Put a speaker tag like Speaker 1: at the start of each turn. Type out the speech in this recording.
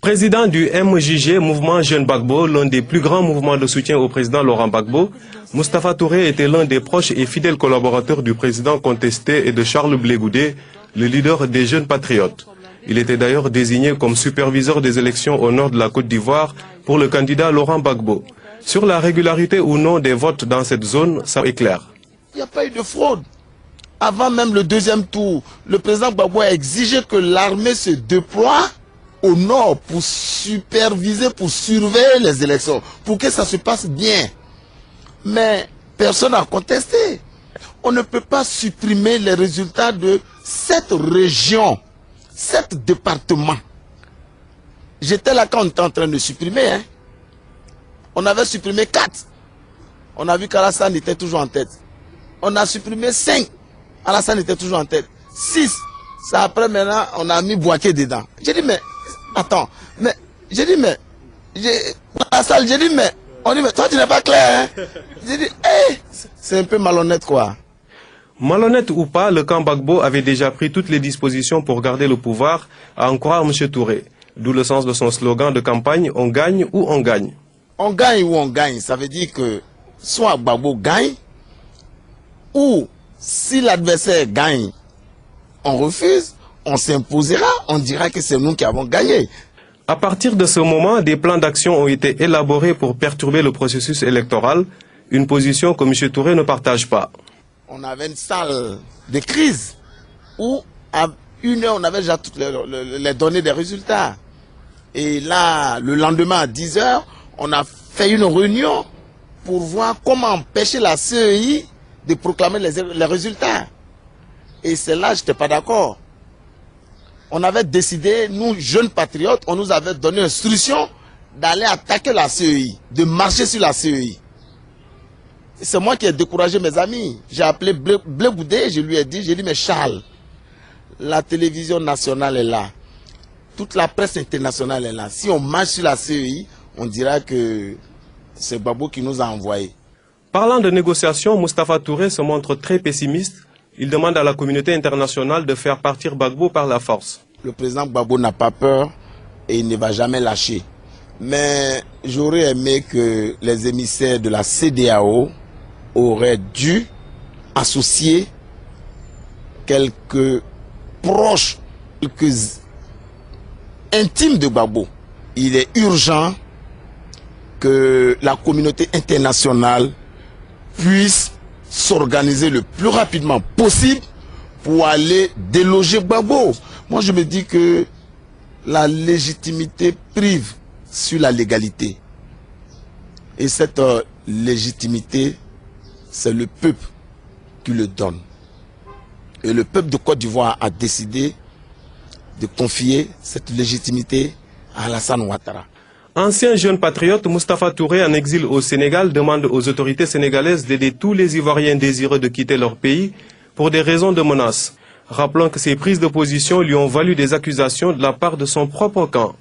Speaker 1: Président du MJG, Mouvement Jeune Gbagbo, l'un des plus grands mouvements de soutien au président Laurent Gbagbo, Moustapha Touré était l'un des proches et fidèles collaborateurs du président contesté et de Charles Blé Goudé, le leader des jeunes patriotes. Il était d'ailleurs désigné comme superviseur des élections au nord de la Côte d'Ivoire pour le candidat Laurent Gbagbo. Sur la régularité ou non des votes dans cette zone, ça est clair.
Speaker 2: Il n'y a pas eu de fraude. Avant même le deuxième tour, le président Gbagbo a exigé que l'armée se déploie au nord pour superviser, pour surveiller les élections, pour que ça se passe bien. Mais personne n'a contesté. On ne peut pas supprimer les résultats de cette région, 7 départements. J'étais là quand on était en train de supprimer. Hein. On avait supprimé 4. On a vu qu'Alassane était toujours en tête. On a supprimé 5. Alassane était toujours en tête. 6. Ça après maintenant, on a mis Bouaké dedans. J'ai dit mais, attends, mais, j'ai dit mais, dans la salle, j'ai dit mais, on dit mais toi tu n'es pas clair. Hein. J'ai dit, hey, c'est un peu malhonnête quoi.
Speaker 1: Malhonnête ou pas, le camp Gbagbo avait déjà pris toutes les dispositions pour garder le pouvoir, à en croire M. Touré. D'où le sens de son slogan de campagne, on gagne ou on gagne.
Speaker 2: On gagne ou on gagne, ça veut dire que soit Gbagbo gagne, ou si l'adversaire gagne, on refuse, on s'imposera, on dira que c'est nous qui avons gagné.
Speaker 1: À partir de ce moment, des plans d'action ont été élaborés pour perturber le processus électoral, une position que M. Touré ne partage pas.
Speaker 2: On avait une salle de crise où à 1 heure on avait déjà toutes les données des résultats. Et là, le lendemain à 10 heures, on a fait une réunion pour voir comment empêcher la CEI de proclamer les résultats. Et c'est là que je n'étais pas d'accord. On avait décidé, nous jeunes patriotes, on nous avait donné instruction d'aller attaquer la CEI, de marcher sur la CEI. C'est moi qui ai découragé mes amis. J'ai appelé Blé Goudé, je lui ai dit mais Charles, la télévision nationale est là. Toute la presse internationale est là. Si on marche sur la CEI, on dira que c'est Gbagbo qui nous a envoyés.
Speaker 1: Parlant de négociations, Moustapha Touré se montre très pessimiste. Il demande à la communauté internationale de faire partir Gbagbo par la force.
Speaker 2: Le président Gbagbo n'a pas peur et il ne va jamais lâcher. Mais j'aurais aimé que les émissaires de la CEDEAO auraient dû associer quelques proches, quelques intimes de Gbagbo. Il est urgent que la communauté internationale puisse s'organiser le plus rapidement possible pour aller déloger Gbagbo. Moi je me dis que la légitimité prive sur la légalité. Et cette légitimité, c'est le peuple qui le donne. Et le peuple de Côte d'Ivoire a décidé de confier cette légitimité à Alassane Ouattara.
Speaker 1: Ancien jeune patriote, Moustapha Touré, en exil au Sénégal, demande aux autorités sénégalaises d'aider tous les Ivoiriens désireux de quitter leur pays pour des raisons de menace. Rappelons que ces prises de position lui ont valu des accusations de la part de son propre camp.